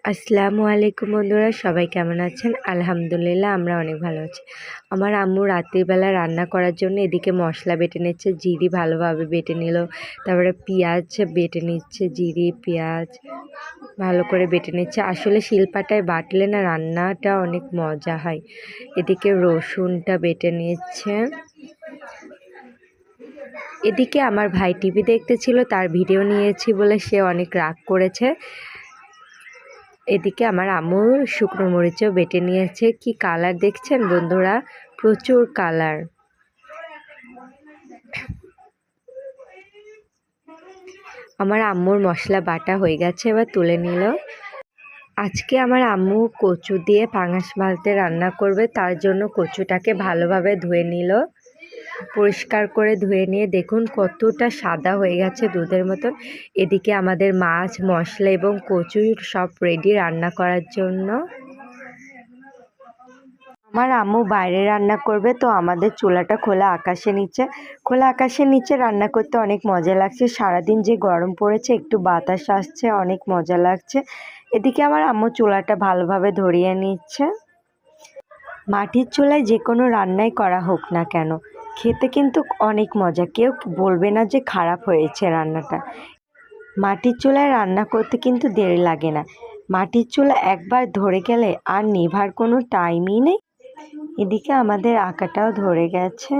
আসসালামু আলাইকুম বন্ধুরা, সবাই কেমন আছেন? আলহামদুলিল্লাহ আমরা অনেক ভালো আছি। আমার আম্মু রাত্রিবেলা রান্না করার জন্য এদিকে মশলা বেটে নিচ্ছে, জিরি ভালোভাবে বেটে নিল, তারপরে পেঁয়াজ বেটে নিচ্ছে, জিরি পেঁয়াজ ভালো করে বেটে নিচ্ছে। আসলে শিলপাটায় বাটলে না রান্নাটা অনেক মজা হয়। এদিকে রসুনটা বেটে নিচ্ছে। এদিকে আমার ভাই টিভি দেখতেছিল, তার ভিডিও নিয়েছি বলে সে অনেক রাগ করেছে। এদিকে আমার আম্মু শুকনো মরিচও বেটে নিয়েছে। কি কালার দেখছেন বন্ধুরা, প্রচুর কালার। আমার আম্মুর মশলা বাটা হয়ে গেছে, এবার তুলে নিল। আজকে আমার আম্মু কচু দিয়ে পাঙাশ মাছ দিয়ে রান্না করবে, তার জন্য কচুটাকে ভালোভাবে ধুয়ে নিল। পরিষ্কার করে ধুয়ে নিয়ে দেখুন কতটা সাদা হয়ে গেছে, দুধের মতন। এদিকে আমাদের মাছ মশলা এবং কচু সব রেডি রান্না করার জন্য। আমার আম্মু বাইরে রান্না করবে, তো আমাদের চুলাটা খোলা আকাশের নিচে রান্না করতে অনেক মজা লাগছে। সারাদিন যে গরম পড়েছে, একটু বাতাস আসছে, অনেক মজা লাগছে। এদিকে আমার আম্মু চুলাটা ভালোভাবে ধরিয়ে নিচ্ছে। মাটির চুলায় যে কোনো রান্নাই করা হোক না কেন, খেতে কিন্তু অনেক মজা, কেউ বলবে না যে খারাপ হয়েছে রান্নাটা। মাটির চুলায় রান্না করতে কিন্তু দেরি লাগে না। মাটির চুলা একবার ধরে গেলে আর নেভার কোনো টাইমই নেই। এদিকে আমাদের আঁকাটাও ধরে গেছে।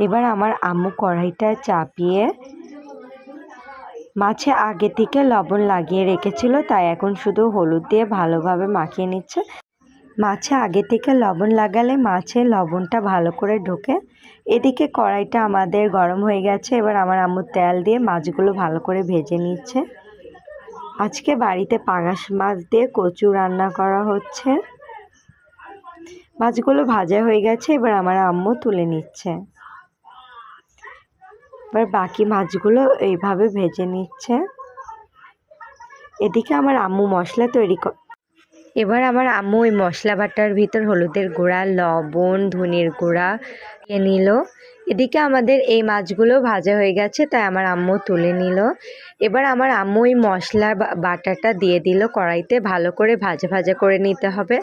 এবার আমার আম্মু কড়াইটা চাপিয়ে মাছে আগে থেকে লবণ লাগিয়ে রেখেছিল, তাই এখন শুধু হলুদ দিয়ে ভালোভাবে মাখিয়ে নিচ্ছে। মাছে আগে থেকে লবণ লাগালে মাছে লবণটা ভালো করে ঢোকে। এদিকে কড়াইটা আমাদের গরম হয়ে গেছে, এবার আমার আম্মু তেল দিয়ে মাছগুলো ভালো করে ভেজে নিচ্ছে। আজকে বাড়িতে পাঙাশ মাছ দিয়ে কচু রান্না করা হচ্ছে। মাছগুলো ভাজা হয়ে গেছে, এবার আমার আম্মু তুলে নিচ্ছে। এবার বাকি মাছগুলো এইভাবে ভেজে নিচ্ছে। এদিকে আমার আম্মু মশলা এবার আমার আম্মু ওই মশলা বাটার ভিতর হলুদের গুঁড়া, লবণ, ধনের গুঁড়া দিয়ে নিল। এদিকে আমাদের এই মাছগুলো ভাজা হয়ে গেছে, তাই আমার আম্মু তুলে নিল। এবার আমার আম্মু ওই মশলা বাটাটা দিয়ে দিল কড়াইতে, ভালো করে ভাজা ভাজা করে নিতে হবে,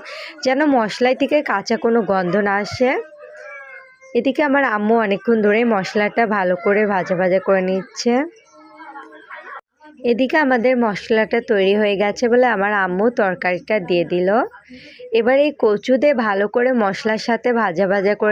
যেন মশলাই থেকে কাঁচা কোনো গন্ধ না আসে। এদিকে আমার আম্মু অনেকক্ষণ ধরে মশলাটা ভালো করে ভাজা ভাজা করে নিচ্ছে। এদিকে আমাদের মশলাটা তৈরি হয়ে গেছে বলে আমার আম্মু তরকারিটা দিয়ে দিল। এবার এই কচু দিয়ে ভালো করে মশলার সাথে ভাজা ভাজা করে